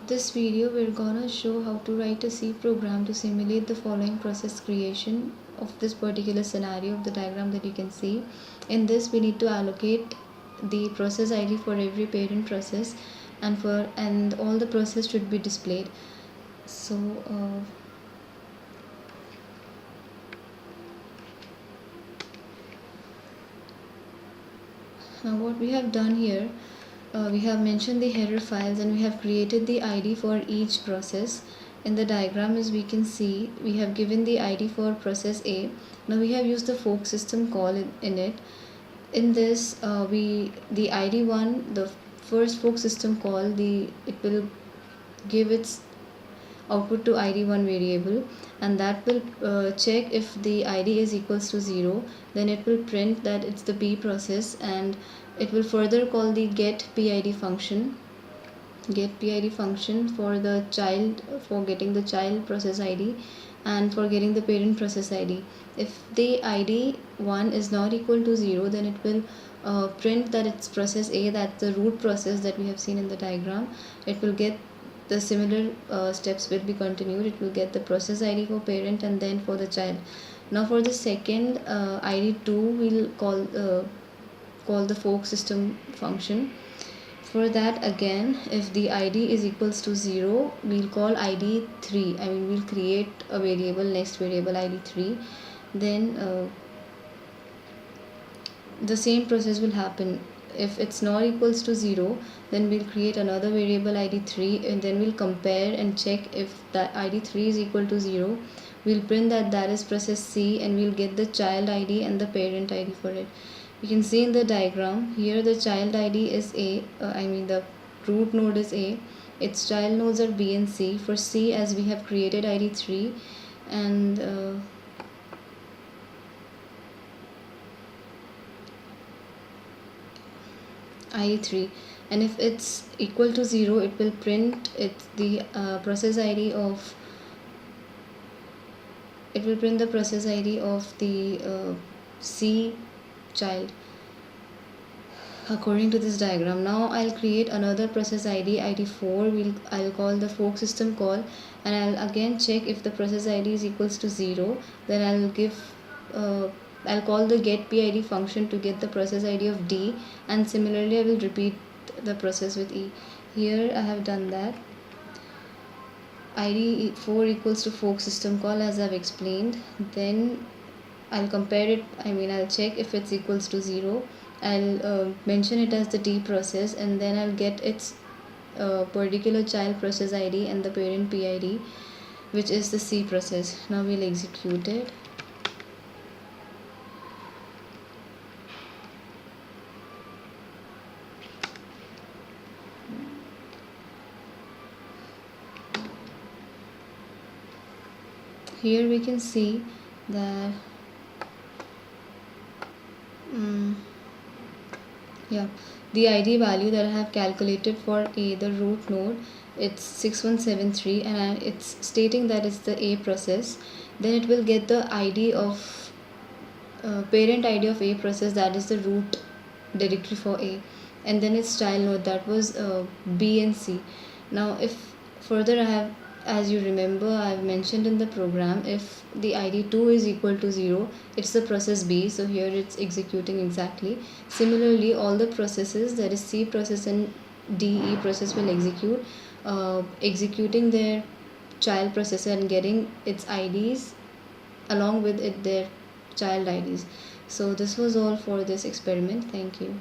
This video we're gonna show how to write a C program to simulate the following process creation of this particular scenario of the diagram that you can see. In this we need to allocate the process ID for every parent process, and all the process should be displayed. So now what we have done here, we have mentioned the header files and we have created the ID for each process. In the diagram, as we can see, we have given the ID for process A. Now we have used the fork system call in it. In this, the ID1, the first fork system call, it will give its output to id1 variable, and that will check if the id is equals to 0. Then it will print that it's the B process, and it will further call the get PID function for the child, for getting the child process id and for getting the parent process id. If the id1 is not equal to 0, then it will print that it's process A, that's the root process that we have seen in the diagram. It will get the similar steps will be continued. It will get the process id for parent and then for the child. Now for the second id2, we'll call the fork system function. For that, again, if the id is equals to 0, we'll call id3. We'll create a variable, next variable id3. Then the same process will happen. If it's not equals to 0, then we'll create another variable id3, and then we'll compare and check if the id3 is equal to 0. We'll print that is process C, and we'll get the child id and the parent id for it. You can see in the diagram here, the child id is A, the root node is A, its child nodes are B and C. For C, as we have created id3 and id3, and if it's equal to 0, it will print the process id of the C child according to this diagram. Now I'll create another process id4. I'll call the fork system call, and I'll again check if the process id is equals to 0. Then I'll call the get PID function to get the process ID of D, and similarly I will repeat the process with E. Here I have done that. ID4 equals to fork system call, as I've explained. Then I'll compare it, I'll check if it's equals to 0. I'll mention it as the D process, and then I'll get its particular child process ID and the parent PID, which is the C process. Now we'll execute it. Here we can see that the ID value that I have calculated for A, the root node, it's 6173, and it's stating that it's the A process. Then it will get the ID of parent ID of A process, that is the root directory for A, and then its child node, that was B and C. Now if further as you remember, I've mentioned in the program, if the id2 is equal to 0, it's the process B, so here it's executing exactly. Similarly, all the processes, that is C process and DE process, will execute, executing their child processor and getting its IDs along with their child IDs. So this was all for this experiment. Thank you.